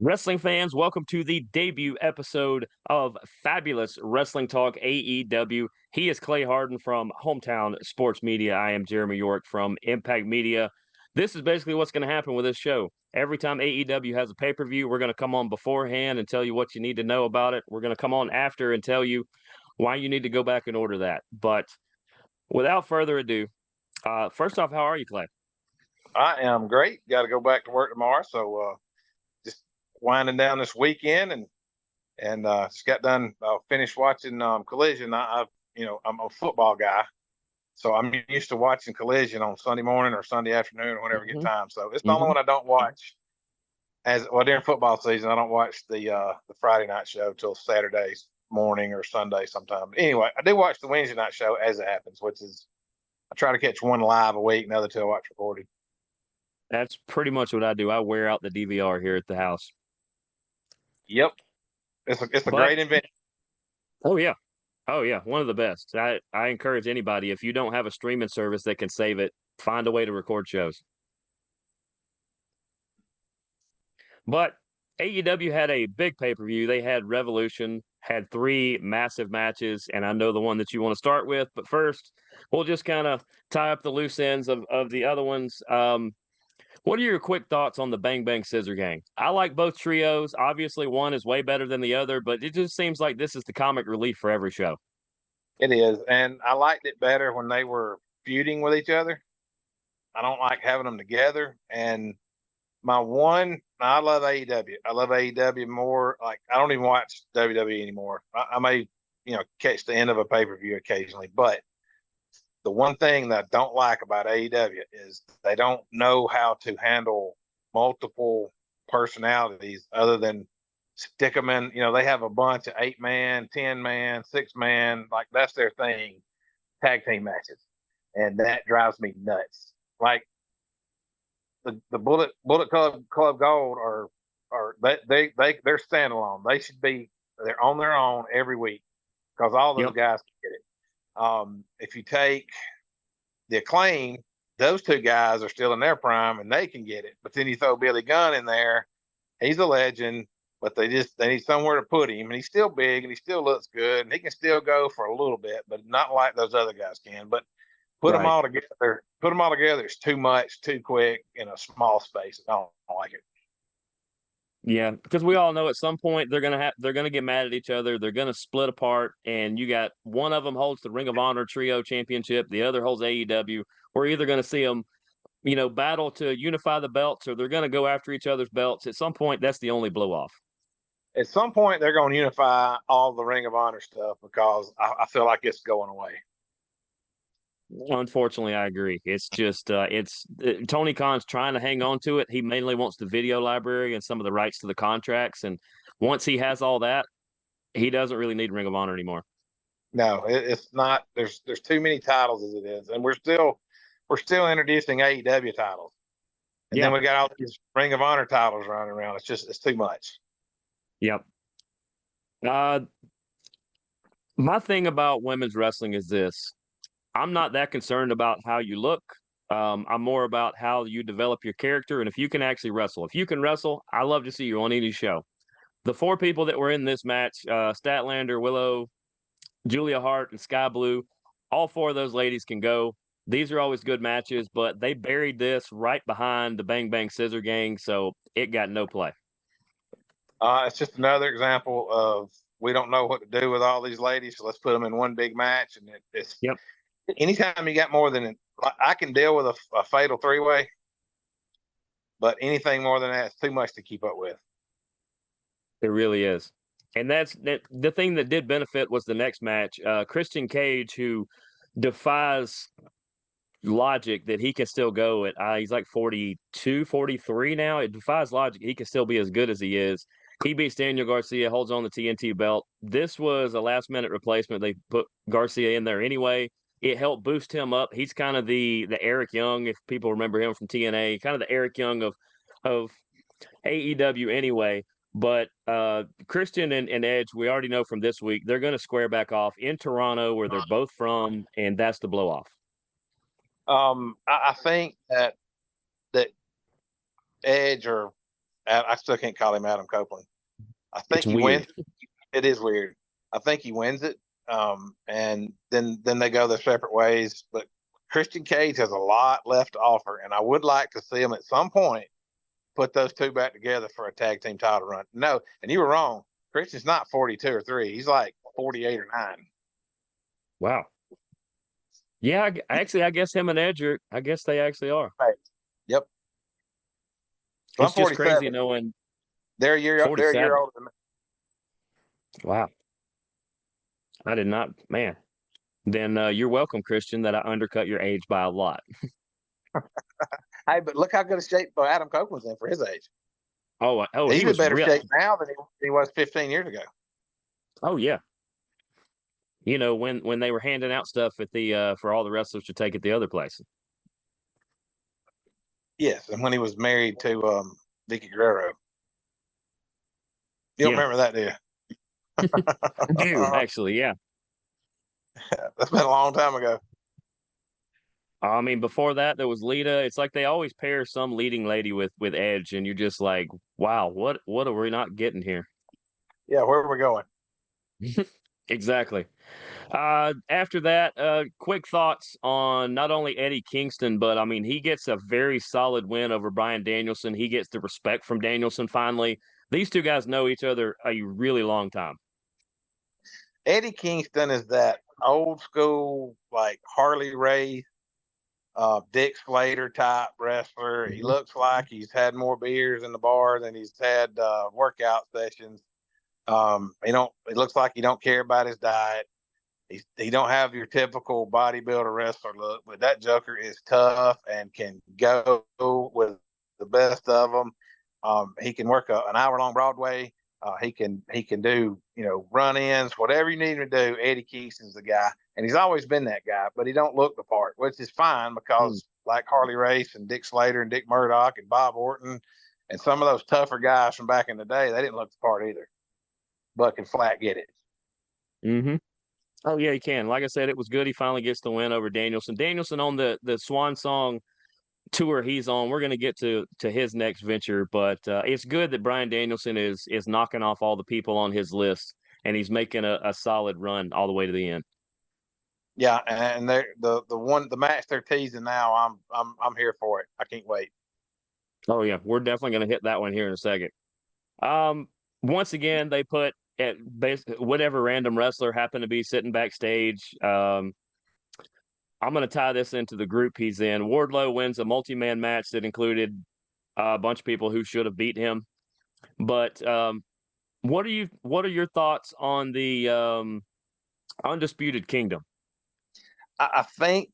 Wrestling fans, welcome to the debut episode of Fabulous Wrestling Talk AEW. He is Clay Harden from Hometown Sports Media. I am Jeremy York from Impact Media. This is basically what's going to happen with this show. Every time AEW has a pay-per-view, we're going to come on beforehand and tell you what you need to know about it. We're going to come on after and tell you why you need to go back and order that. But without further ado, first off, how are you, Clay? I am great. Got to go back to work tomorrow, so just winding down this weekend, and just got done. Finished watching Collision. I'm a football guy, so I'm used to watching Collision on Sunday morning or Sunday afternoon or whenever I get time. So it's the only one I don't watch during football season. I don't watch the Friday night show till Saturday morning or Sunday sometime. Anyway, I do watch the Wednesday night show as it happens, which is I try to catch one live a week, and the other two I watch recorded. That's pretty much what I do. I wear out the DVR here at the house. Yep. It's a great invention. Oh yeah. Oh yeah. One of the best. I encourage anybody, if you don't have a streaming service that can save it, find a way to record shows. But AEW had a big pay-per-view. They had Revolution, had 3 massive matches, and I know the one that you want to start with. But first, we'll just kind of tie up the loose ends of the other ones. What are your quick thoughts on the Bang Bang Scissor Gang? I like both trios. Obviously, one is way better than the other, but it just seems like this is the comic relief for every show. It is, and I liked it better when they were feuding with each other. I don't like having them together. And I love AEW. I love AEW more. Like I don't even watch WWE anymore. I may, catch the end of a pay-per-view occasionally, but the one thing that I don't like about AEW is they don't know how to handle multiple personalities other than stick them in. They have a bunch of 8-man, 10-man, 6-man, like that's their thing, tag team matches, and that drives me nuts. Like the Bullet Club Gold are they're standalone. They're on their own every week because all those guys can get it. If you take the Acclaim, those 2 guys are still in their prime and they can get it. But then you throw Billy Gunn in there, he's a legend, but they need somewhere to put him, and he's still big and he still looks good and he can still go for a little bit, but not like those other guys can. But put them all together. It's too much, too quick in a small space. I don't like it. Yeah, because we all know at some point they're gonna get mad at each other. They're gonna split apart, and you got one of them holds the Ring of Honor Trio Championship, the other holds AEW. We're either gonna see them, battle to unify the belts, or they're gonna go after each other's belts. At some point, that's the only blow off. At some point, they're going to unify all the Ring of Honor stuff because I feel like it's going away. Unfortunately, I agree. It's just Tony Khan's trying to hang on to it. He mainly wants the video library and some of the rights to the contracts, and once he has all that, he doesn't really need Ring of Honor anymore. No, it's not. There's too many titles as it is, and we're still introducing AEW titles, and then we got all these Ring of Honor titles running around. It's too much. Yep. My thing about women's wrestling is this. I'm not that concerned about how you look. I'm more about how you develop your character and if you can actually wrestle. If you can wrestle, I love to see you on any show. The 4 people that were in this match, Statlander, Willow, Julia Hart, and Sky Blue, all 4 of those ladies can go. These are always good matches, but they buried this right behind the Bang Bang Scissor Gang, so it got no play. It's just another example of we don't know what to do with all these ladies, so let's put them in one big match. And it's anytime you got more than I can deal with a fatal 3-way, but anything more than that is too much to keep up with. It really is. And that's the thing that did benefit was the next match. Christian Cage, who defies logic that he can still go at, he's like 42, 43 now. It defies logic. He can still be as good as he is. He beats Daniel Garcia, holds on the TNT belt. This was a last-minute replacement. They put Garcia in there anyway. It helped boost him up. He's kind of the Eric Young, if people remember him from TNA, kind of the Eric Young of AEW anyway. But Christian and Edge, we already know from this week, they're going to square back off in Toronto where they're both from, and that's the blow-off. I think that Edge or I still can't call him Adam Copeland. I It's think he weird. wins. It is weird. I think he wins it. And then they go their separate ways. But Christian Cage has a lot left to offer, and I would like to see him at some point put those two back together for a tag team title run. No, and you were wrong. Christian's not 42 or 3. He's like 48 or 9. Wow. Yeah, I guess him and Edge are. I guess they actually are. Right. Yep. So It's I'm just crazy 47. knowing They're a year 47. older than me. Wow. I did not, man. Then you're welcome, Christian, that I undercut your age by a lot. Hey, but look how good a shape Adam Copeland's in for his age. Oh, he He's in was better ripped. shape now than he was 15 years ago. Oh yeah. You know, when they were handing out stuff at the for all the wrestlers to take at the other place. Yes, and when he was married to Vicky Guerrero. You don't Yeah. remember that, do you? I do, actually, yeah. That's been a long time ago. I mean, before that, there was Lita. It's like they always pair some leading lady with Edge, and you're just like, wow, what are we not getting here? Yeah, where are we going? Exactly. After that, quick thoughts on not only Eddie Kingston, but I mean, he gets a very solid win over Bryan Danielson. He gets the respect from Danielson finally. These two guys know each other a really long time. Eddie Kingston is that old school, like Harley Race, Dick Slater type wrestler. He Mhm. looks like he's had more beers in the bar than he's had workout sessions. He don't. It looks like he don't care about his diet. He don't have your typical bodybuilder wrestler look, but that Joker is tough and can go with the best of them. He can work an hour long Broadway. He can do run ins, whatever you need him to do. Eddie Kingston's the guy, and he's always been that guy. But he don't look the part, which is fine Mm. because like Harley Race and Dick Slater and Dick Murdoch and Bob Orton and some of those tougher guys from back in the day, they didn't look the part either. But can flat get it. Mhm. Oh yeah, he can. Like I said, it was good. He finally gets the win over Danielson. Danielson on the Swan Song tour he's on. We're going to get to his next venture, but it's good that Bryan Danielson is knocking off all the people on his list, and he's making a solid run all the way to the end. Yeah, and they're the match they're teasing now. I'm here for it. I can't wait. Oh yeah, we're definitely going to hit that one here in a second. Um, Once again, they put at whatever random wrestler happened to be sitting backstage. I'm going to tie this into the group he's in. Wardlow wins a multi-man match that included a bunch of people who should have beat him. But what are your thoughts on the Undisputed Kingdom? I think,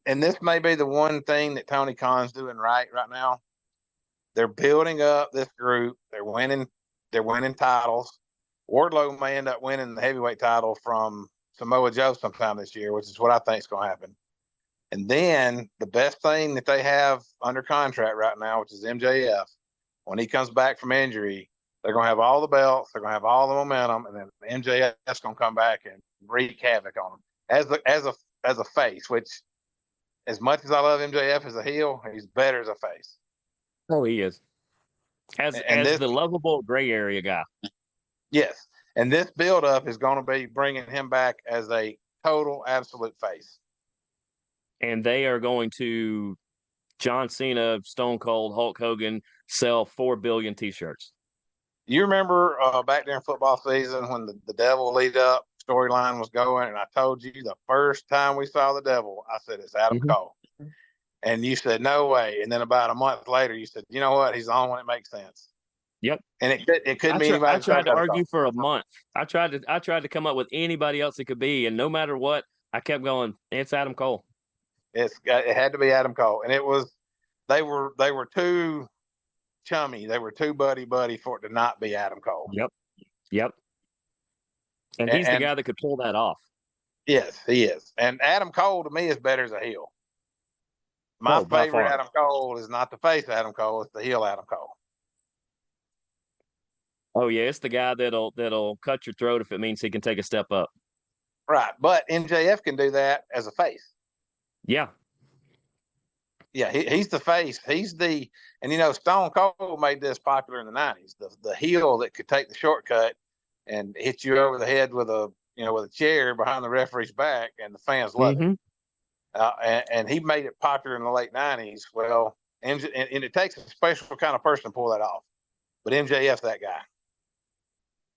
and this may be the one thing that Tony Khan's doing right now. They're building up this group. They're winning. They're winning titles. Wardlow may end up winning the heavyweight title from Samoa Joe sometime this year, which is what I think is going to happen. And then the best thing that they have under contract right now, which is MJF, when he comes back from injury, they're going to have all the belts, they're going to have all the momentum, and then MJF's going to come back and wreak havoc on them as a face. Which, as much as I love MJF as a heel, he's better as a face. Oh, he is And as this, the lovable gray area guy. yes, and this build up is going to be bringing him back as a total absolute face. And they are going to John Cena, Stone Cold, Hulk Hogan sell 4 billion T-shirts. You remember back during football season when the Devil lead up storyline was going, and I told you the first time we saw the Devil, I said it's Adam Mhm. Cole, and you said no way. And then about a month later, you said, you know what, he's the only one that makes sense. Yep. And it couldn't be I anybody tried besides to Adam argue Cole. for a month. I tried to come up with anybody else it could be, and no matter what, I kept going. It's Adam Cole. It had to be Adam Cole, and it was they were too chummy, they were too buddy for it to not be Adam Cole. Yep. Yep. And he's the And guy that could pull that off. yes, he is. And Adam Cole to me is better as a heel. My Oh, by favorite far. Adam Cole is not the face Adam Cole; it's the heel Adam Cole. Oh yeah, it's the guy that'll cut your throat if it means he can take a step up. Right, but MJF can do that as a face. Yeah. Yeah, he's the face. And Stone Cold made this popular in the '90s. The heel that could take the shortcut and hit you over the head with a chair behind the referee's back, and the fans love it. And he made it popular in the late '90s. Well, and it takes a special kind of person to pull that off. But MJF's that guy.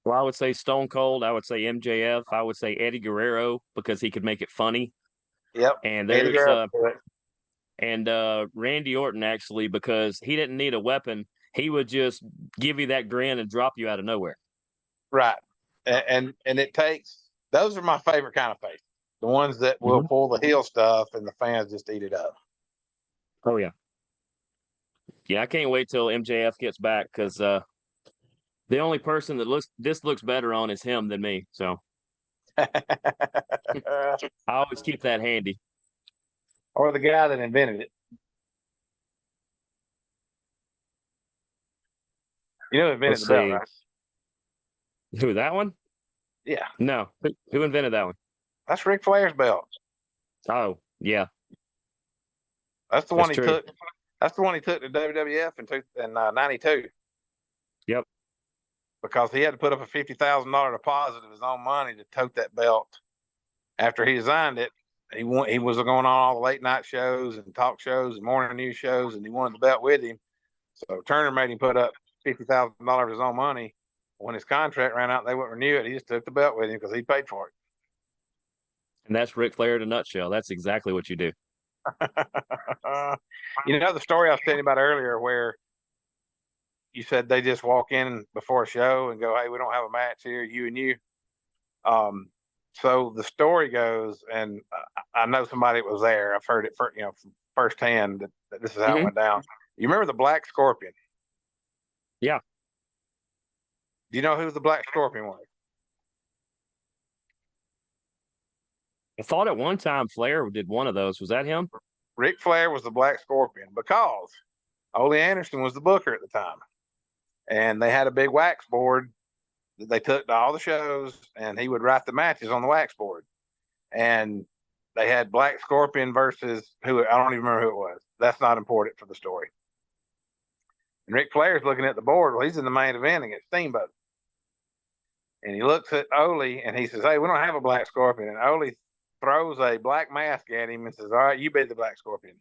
Well, I would say Stone Cold. I would say MJF. I would say Eddie Guerrero because he could make it funny. Yep. And there's Randy Orton actually because he didn't need a weapon. He would just give you that grin and drop you out of nowhere. Right. And it takes those are my favorite kind of face. The ones that will pull the heel stuff and the fans just eat it up. Oh yeah. Yeah, I can't wait till MJF gets back because the only person that looks better on is him than me. So I always keep that handy. Or the guy that invented it. You know who invented the belt, right? Who, that one? Yeah. No. Who invented that one? That's Ric Flair's belt. Oh, yeah. That's the one he took. That's the one he took to WWF in '92. Yep. Because he had to put up a $50,000 deposit of his own money to tote that belt. After he designed it, he was going on all the late night shows and talk shows and morning news shows, and he wanted the belt with him. So Turner made him put up $50,000 of his own money. When his contract ran out, they wouldn't renew it. He just took the belt with him because he paid for it. And that's Ric Flair in a nutshell. That's exactly what you do. The story I was telling you about earlier where you said they just walk in before a show and go, "Hey, we don't have a match here, you and you." So the story goes, and I know somebody that was there. I've heard it from firsthand that this is how it went down. You remember the Black Scorpion? Yeah. Do you know who the Black Scorpion was? I thought at one time Flair did one of those. Was that him? Ric Flair was the Black Scorpion because Ole Anderson was the booker at the time. And they had a big wax board that they took to all the shows, and he would write the matches on the wax board. And they had Black Scorpion versus who, I don't even remember who it was. That's not important for the story. And Ric Flair's looking at the board. Well, he's in the main event against Steamboat. And he looks at Ole and he says, "Hey, we don't have a Black Scorpion." And Ole throws a black mask at him and says, "All right, you be the Black Scorpion."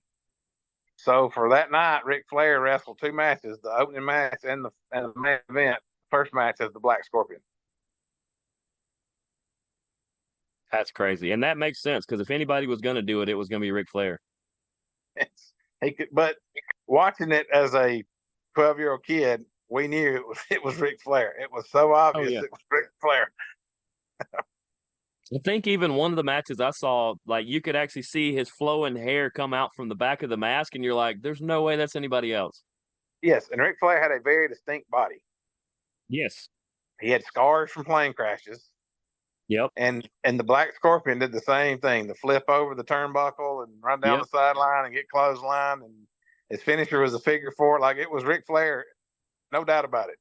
So for that night, Ric Flair wrestled two matches, the opening match and the main event. First match as the Black Scorpion. That's crazy. And that makes sense because if anybody was going to do it, it was going to be Ric Flair. But watching it as a 12-year-old kid, we knew it was Ric Flair. It was so obvious it was Ric Flair. I think even one of the matches I saw, like you could actually see his flowing hair come out from the back of the mask, and you're like, "There's no way that's anybody else." Yes, and Ric Flair had a very distinct body. Yes, he had scars from plane crashes. Yep, and the Black Scorpion did the same thing: the flip over the turnbuckle and run down the sideline and get clothesline. And his finisher was a figure four. Like it was Ric Flair, no doubt about it.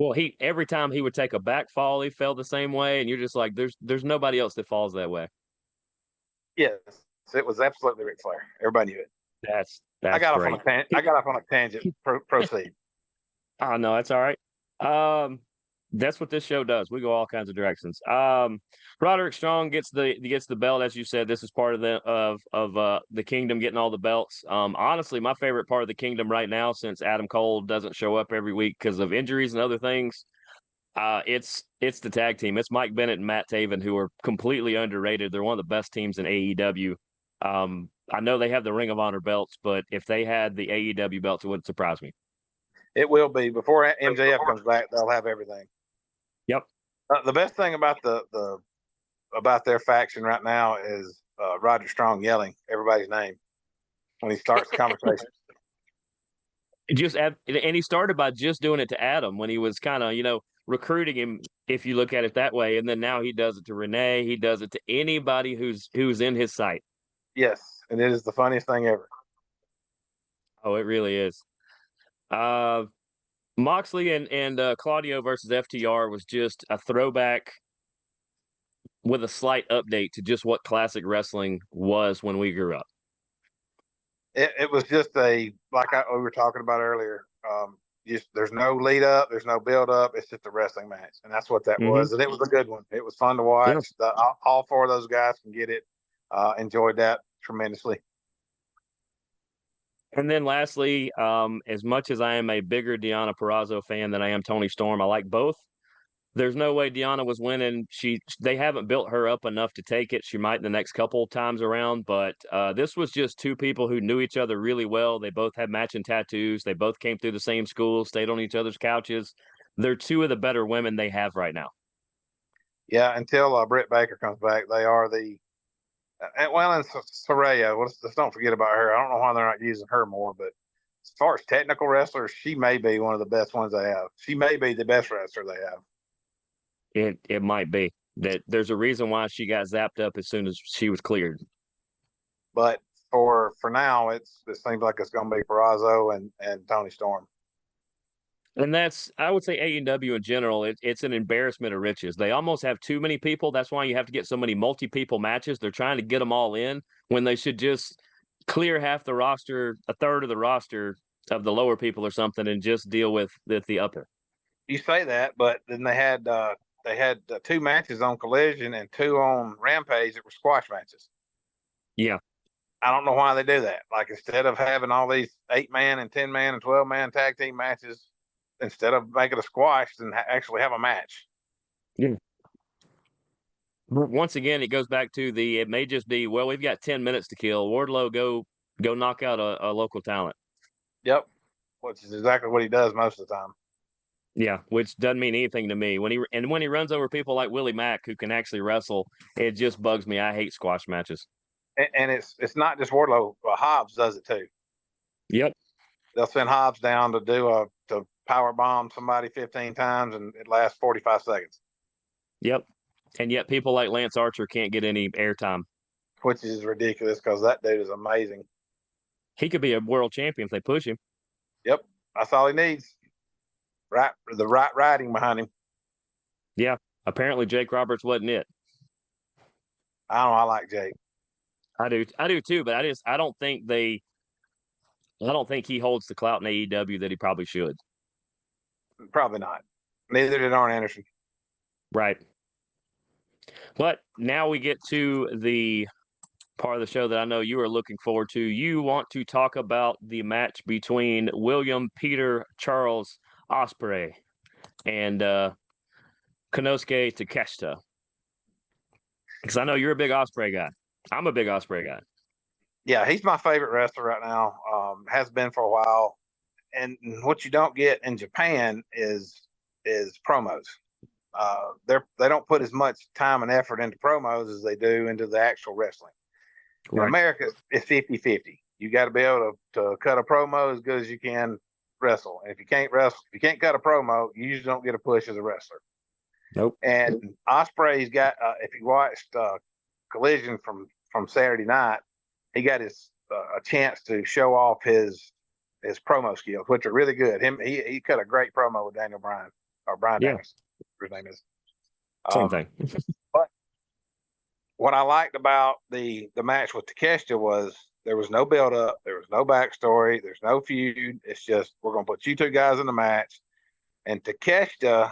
Well, every time he would take a back fall, he fell the same way, and you're just like, there's nobody else that falls that way. Yes, it was absolutely Ric Flair. Everybody knew it. That's I got great. I got off on a tangent. Proceed. Oh no, that's all right. That's what this show does. We go all kinds of directions. Roderick Strong gets the belt, as you said. This is part of the Kingdom getting all the belts. Honestly, my favorite part of the Kingdom right now, since Adam Cole doesn't show up every week because of injuries and other things, it's the tag team. It's Mike Bennett and Matt Taven, who are completely underrated. They're one of the best teams in AEW. I know they have the Ring of Honor belts, but if they had the AEW belts, it wouldn't surprise me. It will be. Before MJF comes back, they'll have everything. Yep. The best thing about about their faction right now is Roger Strong yelling everybody's name when he starts the conversation. And he started by just doing it to Adam when he was kind of, recruiting him, if you look at it that way. And then now he does it to Renee. He does it to anybody who's in his sight. Yes. And it is the funniest thing ever. Oh, it really is. Moxley and Claudio versus FTR was just a throwback with a slight update to just what classic wrestling was when we grew up. it was just we were talking about earlier. Just there's no lead up, there's no build up. It's just a wrestling match, and that's what that Mm-hmm. was. And it was a good one. It was fun to Yeah. watch. All four of those guys can get it. Enjoyed that tremendously. And then lastly, as much as I am a bigger Deonna Purrazzo fan than I am Tony Storm, I like both. There's no way Deonna was winning. They haven't built her up enough to take it. She might the next couple times around, but this was just two people who knew each other really well. They both had matching tattoos. They both came through the same school, stayed on each other's couches. They're two of the better women they have right now. Yeah, until Britt Baker comes back, they are the and Saraya. Let's don't forget about her. I don't know why they're not using her more, but as far as technical wrestlers, she may be one of the best ones they have. She may be the best wrestler they have. It might be that there's a reason why she got zapped up as soon as she was cleared. But for now, it seems like it's going to be Purrazzo and Tony Storm. And I would say AEW in general, it's an embarrassment of riches. They almost have too many people. That's why you have to get so many multi-people matches. They're trying to get them all in when they should just clear half the roster, a third of the roster of the lower people or something, and just deal with the upper. You say that, but then they had two matches on Collision and two on Rampage that were squash matches. Yeah. I don't know why they do that. Like instead of having all these 8-man and 10-man and 12-man tag team matches, instead of making a squash, then actually have a match. Yeah. Once again, it goes back to it may just be, well, we've got 10 minutes to kill. Wardlow, go knock out a local talent. Yep, which is exactly what he does most of the time. Yeah, which doesn't mean anything to me. When he runs over people like Willie Mack who can actually wrestle, it just bugs me. I hate squash matches. And it's not just Wardlow. Hobbs does it too. Yep. They'll send Hobbs down to power bomb somebody 15 times, and it lasts 45 seconds. Yep. And yet people like Lance Archer can't get any airtime. Which is ridiculous because that dude is amazing. He could be a world champion if they push him. Yep, that's all he needs. The right writing behind him. Yeah. Apparently Jake Roberts wasn't it. I don't know. I like Jake. I do too, but I don't think he holds the clout in AEW that he probably should. Probably not. Neither did Arn Anderson. Right. But now we get to the part of the show that I know you are looking forward to. You want to talk about the match between William Peter Charles Ospreay and Konosuke Takeshita. Because I know you're a big Ospreay guy. I'm a big Ospreay guy. Yeah, he's my favorite wrestler right now. Has been for a while. And what you don't get in Japan is promos. They don't put as much time and effort into promos as they do into the actual wrestling. Right. In America, it's 50-50. You got to be able to cut a promo as good as you can wrestle. And if you can't cut a promo, you usually don't get a push as a wrestler. Nope. And Ospreay's got, if you watched Collision from Saturday night, he got a chance to show off his promo skills, which are really good. He cut a great promo with Daniel Bryan or Bryan Danielson. His name is same thing. But what I liked about the match with Takeshita was there was no build up, there was no backstory, there's no feud. It's just we're gonna put you two guys in the match. And Takeshita,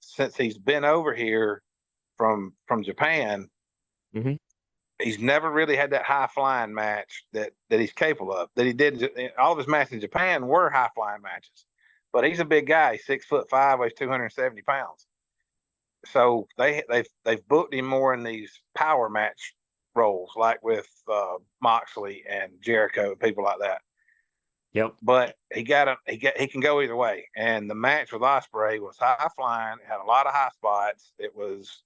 since he's been over here from Japan, he's never really had that high flying match that he's capable of. That he did. All of his matches in Japan were high flying matches, but he's a big guy. He's 6'5", weighs 270 pounds. So they've booked him more in these power match roles, like with Moxley and Jericho and people like that. Yep. But he can go either way. And the match with Ospreay was high flying. It had a lot of high spots. It was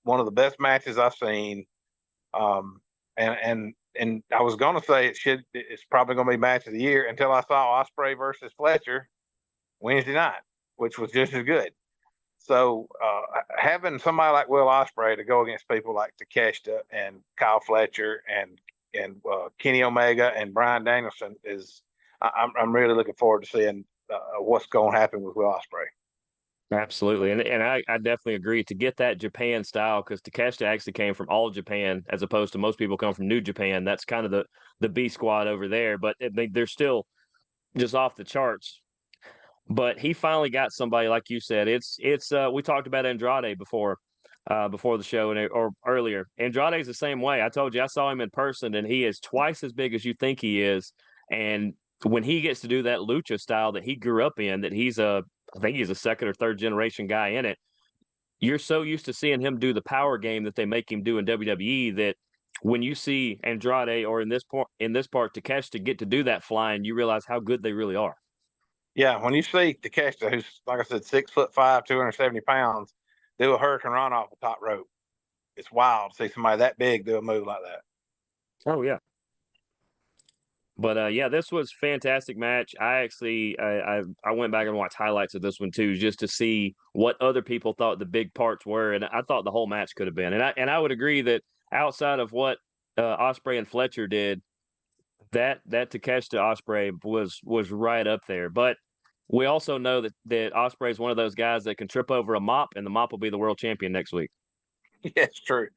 one of the best matches I've seen. And I was going to say it's probably going to be match of the year until I saw Ospreay versus Fletcher Wednesday night, which was just as good. So having somebody like Will Ospreay to go against people like Takeshita and Kyle Fletcher and Kenny Omega and Bryan Danielson I'm really looking forward to seeing what's going to happen with Will Ospreay. Absolutely, and I definitely agree to get that Japan style because Takeshita actually came from All Japan as opposed to most people come from New Japan. That's kind of the B squad over there, but they're still just off the charts. But he finally got somebody like you said. It's we talked about Andrade before the show or earlier. Andrade's the same way. I told you I saw him in person, and he is twice as big as you think he is. And when he gets to do that lucha style that he grew up in, that I think he's a second or third generation guy in it. You're so used to seeing him do the power game that they make him do in WWE that when you see Andrade or in this part Takesh to get to do that flying, you realize how good they really are. Yeah, when you see Takeshita, who's like I said, 6'5", 270 pounds, do a hurricane run off the top rope. It's wild to see somebody that big do a move like that. Oh yeah. But yeah, this was a fantastic match. I actually I went back and watched highlights of this one too, just to see what other people thought the big parts were, and I thought the whole match could have been. And I would agree that outside of what Ospreay and Fletcher did, that Takeshita Ospreay was right up there. But we also know that Ospreay is one of those guys that can trip over a mop, and the mop will be the world champion next week. Yeah, it's true.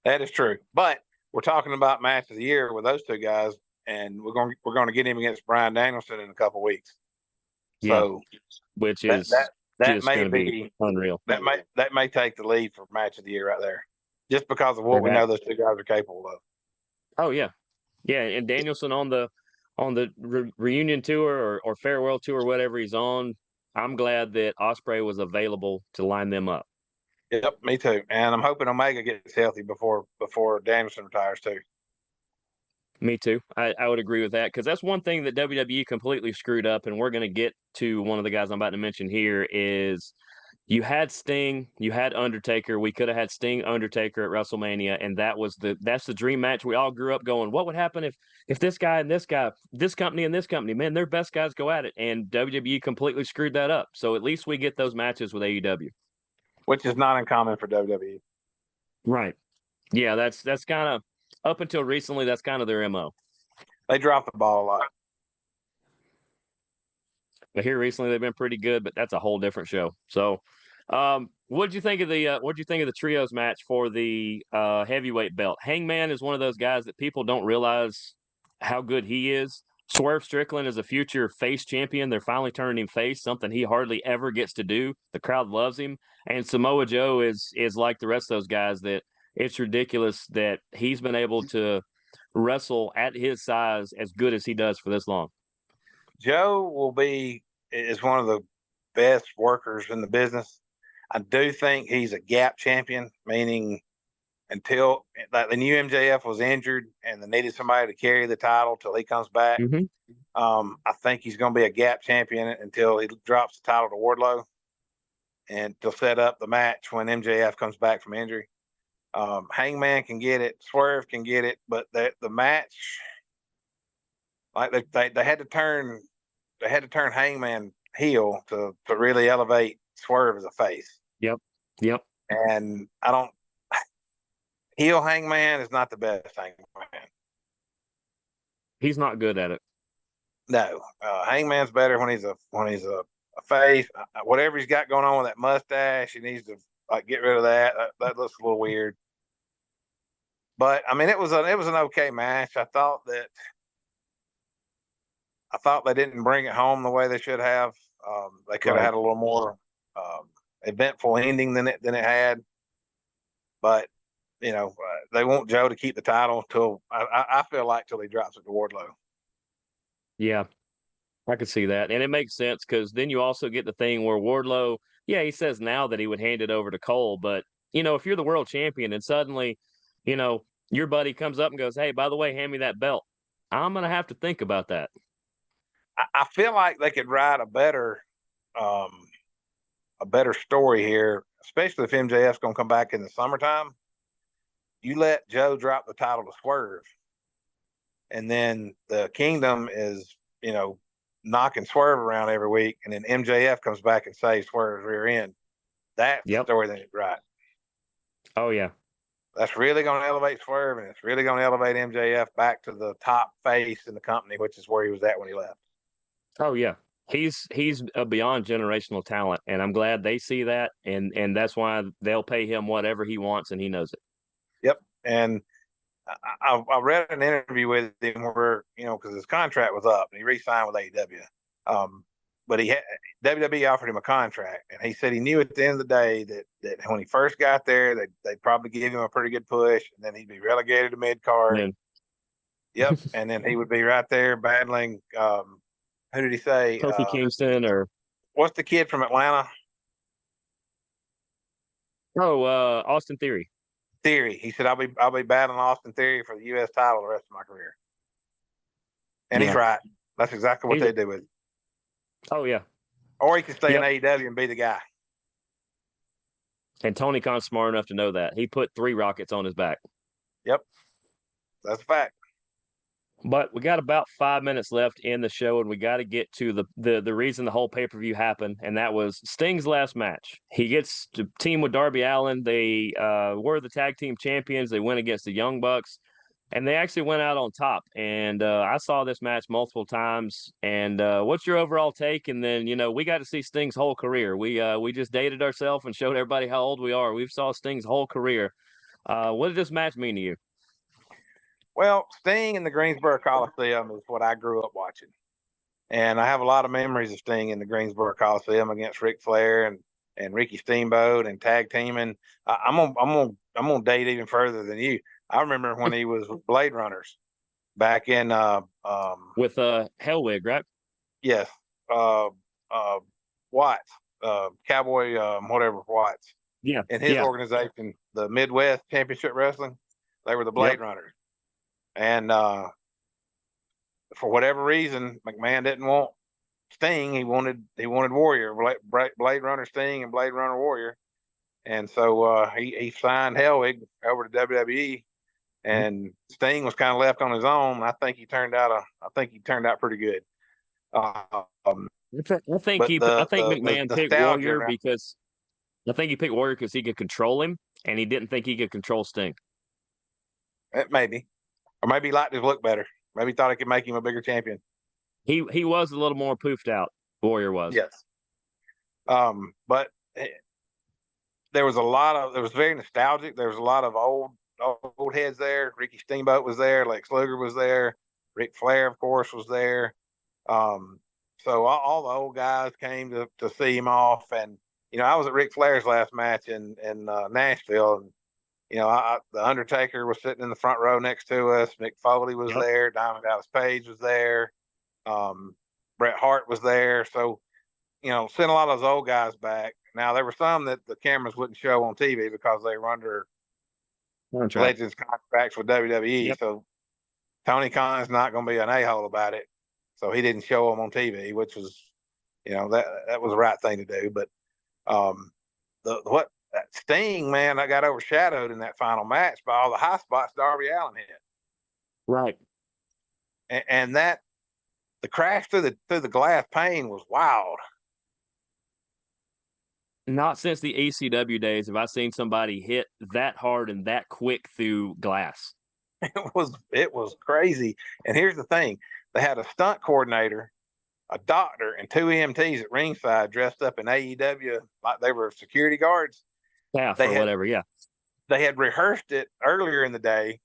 That is true. But we're talking about match of the year with those two guys, and we're going to get him against Bryan Danielson in a couple weeks. Yeah, So which that is just may going to be be unreal. that may take the lead for match of the year right there, just because of what we know those two guys are capable of. Oh yeah, yeah, and Danielson on the reunion tour or farewell tour, whatever he's on. I'm glad that Ospreay was available to line them up. Yep, me too. And I'm hoping Omega gets healthy before Danielson retires too. Me too. I would agree with that because that's one thing that WWE completely screwed up, and we're going to get to one of the guys I'm about to mention here. Is you had Sting, you had Undertaker. We could have had Sting, Undertaker at WrestleMania, and that's the dream match. We all grew up going, what would happen if this guy and this guy, this company and this company, man, their best guys go at it, and WWE completely screwed that up. So at least we get those matches with AEW, which is not uncommon for WWE. right? Yeah, that's kind of up until recently. That's kind of their mo. They drop the ball a lot. But here recently they've been pretty good, but that's a whole different show. So, what did you think of the trios match for the heavyweight belt? Hangman is one of those guys that people don't realize how good he is. Swerve Strickland is a future face champion. They're finally turning him face, something he hardly ever gets to do. The crowd loves him. And Samoa Joe is like the rest of those guys that it's ridiculous that he's been able to wrestle at his size as good as he does for this long. Joe is one of the best workers in the business. I do think he's a gap champion, meaning until like the new MJF was injured and they needed somebody to carry the title till he comes back. Mm-hmm. I think he's going to be a gap champion until he drops the title to Wardlow, and to set up the match when MJF comes back from injury. Hangman can get it, Swerve can get it, but the match, like they had to turn Hangman heel to really elevate Swerve as a face. Yep. And I don't heel Hangman is not the best Hangman. He's not good at it. No, Hangman's better when he's a face. Whatever he's got going on with that mustache, he needs to get rid of that. That looks a little weird. But I mean, it was an okay match. I thought they didn't bring it home the way they should have. They could have had a little more eventful ending than it had. But they want Joe to keep the title till I feel like till he drops it to Wardlow. Yeah, I could see that, and it makes sense because then you also get the thing where Wardlow, yeah, he says now that he would hand it over to Cole, but if you're the world champion and suddenly, your buddy comes up and goes, "Hey, by the way, hand me that belt," I'm gonna have to think about that. I feel like they could write a better story here, especially if MJF's going to come back in the summertime. You let Joe drop the title to Swerve, and then the Kingdom is, knocking Swerve around every week, and then MJF comes back and saves Swerve's rear end. That's the story they need to write. Oh yeah, that's really going to elevate Swerve, and it's really going to elevate MJF back to the top face in the company, which is where he was at when he left. Oh yeah, He's a beyond generational talent, and I'm glad they see that, and that's why they'll pay him whatever he wants, and he knows it. Yep. And I read an interview with him where, because his contract was up and he re-signed with AEW. But WWE offered him a contract, and he said he knew at the end of the day that when he first got there, they'd probably give him a pretty good push, and then he'd be relegated to mid card. Yep. And then he would be right there battling. Who did he say? Kofi Kingston, or what's the kid from Atlanta? Austin Theory. Theory. He said, I'll be battling Austin Theory for the U.S. title the rest of my career. And he's right. That's exactly what they do with him. Oh, yeah. Or he could stay in AEW and be the guy. And Tony Khan's smart enough to know that. He put 3 rockets on his back. Yep. That's a fact. But we got about 5 minutes left in the show, and we got to get to the reason the whole pay-per-view happened, and that was Sting's last match. He gets to team with Darby Allin. They were the tag team champions. They went against the Young Bucks, and they actually went out on top. And I saw this match multiple times. And what's your overall take? And then, we got to see Sting's whole career. We just dated ourselves and showed everybody how old we are. We've saw Sting's whole career. What did this match mean to you? Well, Sting in the Greensboro Coliseum is what I grew up watching. And I have a lot of memories of Sting in the Greensboro Coliseum against Ric Flair and Ricky Steamboat and tag teaming. I'm gonna date even further than you. I remember when he was with Blade Runners back in with Hellwig, right? Yes. Watts, Cowboy whatever Watts. Yeah. In his organization, the Midwest Championship Wrestling, they were the Blade Runners. And for whatever reason, McMahon didn't want Sting. He wanted Warrior, Blade Runner Sting and Blade Runner Warrior. And so he signed Hellwig over to WWE, and Sting was kind of left on his own. I think he turned out pretty good. I think McMahon picked Warrior because he could control him, and he didn't think he could control Sting. Maybe. Or maybe he liked his look better. Maybe he thought it could make him a bigger champion. He was a little more poofed out. Warrior was. Yes. But it was very nostalgic. There was a lot of old heads there. Ricky Steamboat was there. Lex Luger was there. Ric Flair, of course, was there. So all the old guys came to see him off. And, I was at Ric Flair's last match in Nashville, and the Undertaker was sitting in the front row next to us. Mick Foley was there. Diamond Dallas Page was there. Bret Hart was there. So, sent a lot of those old guys back. Now, there were some that the cameras wouldn't show on TV because they were under Legends contracts with WWE. Yep. So Tony Khan's not going to be an a-hole about it. So he didn't show them on TV, which was, that was the right thing to do. But that Sting, man, I got overshadowed in that final match by all the high spots Darby Allin hit. Right. And the crash through the glass pane was wild. Not since the ECW days have I seen somebody hit that hard and that quick through glass. It was crazy. And here's the thing. They had a stunt coordinator, a doctor, and 2 EMTs at ringside dressed up in AEW like they were security guards. Staff or whatever, yeah. They had rehearsed it earlier in the day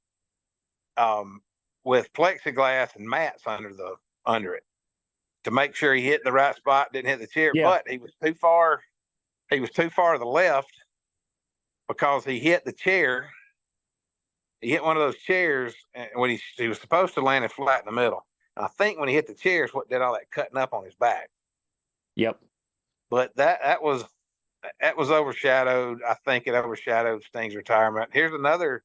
with plexiglass and mats under it to make sure he hit the right spot, didn't hit the chair. Yeah. But he was too far to the left because he hit the chair. He hit one of those chairs when he was supposed to land it flat in the middle. And I think when he hit the chairs, what did all that cutting up on his back. Yep. But that was overshadowed. I think it overshadowed Sting's retirement. Here's another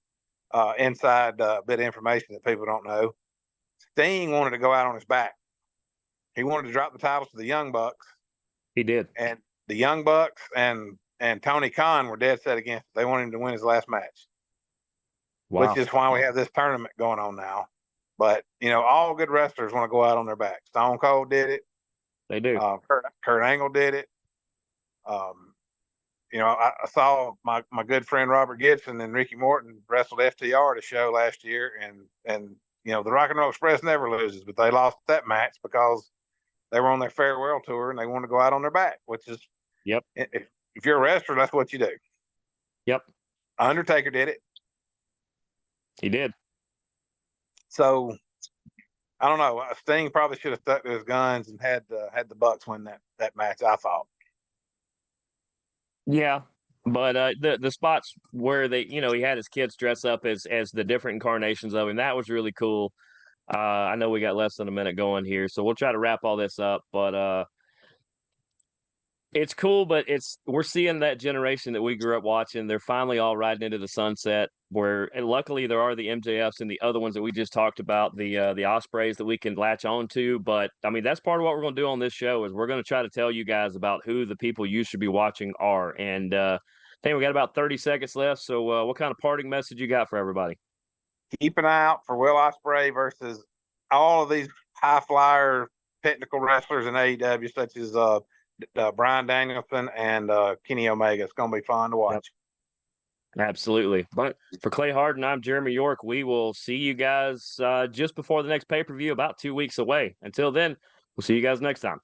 inside bit of information that people don't know. Sting wanted to go out on his back. He wanted to drop the titles to the Young Bucks. He did. And the Young Bucks and Tony Khan were dead set against it. They wanted him to win his last match. Wow. Which is why we have this tournament going on now. But, all good wrestlers want to go out on their back. Stone Cold did it. They do. Kurt Angle did it. I saw my good friend Robert Gibson and Ricky Morton wrestled FTR at a show last year, and the Rock and Roll Express never loses, but they lost that match because they were on their farewell tour and they want to go out on their back, which is, Yep. If you're a wrestler, that's what you do. Yep. Undertaker did it. He did. So I don't know. Sting probably should have stuck to his guns and had the Bucks win that match, I thought. Yeah. But the spots where they, he had his kids dress up as the different incarnations of him, that was really cool. I know we got less than a minute going here, so we'll try to wrap all this up. But it's cool, but we're seeing that generation that we grew up watching. They're finally all riding into the sunset. And luckily there are the MJFs and the other ones that we just talked about, the Ospreays that we can latch on to. But I mean, that's part of what we're going to do on this show is we're going to try to tell you guys about who the people you should be watching are. And I think we got about 30 seconds left. So what kind of parting message you got for everybody? Keep an eye out for Will Ospreay versus all of these high flyer technical wrestlers in AEW, such as Bryan Danielson and Kenny Omega. It's going to be fun to watch. Yep. Absolutely. But for Clay Harden, I'm Jeremy York. We will see you guys just before the next pay-per-view, about 2 weeks away. Until then, we'll see you guys next time.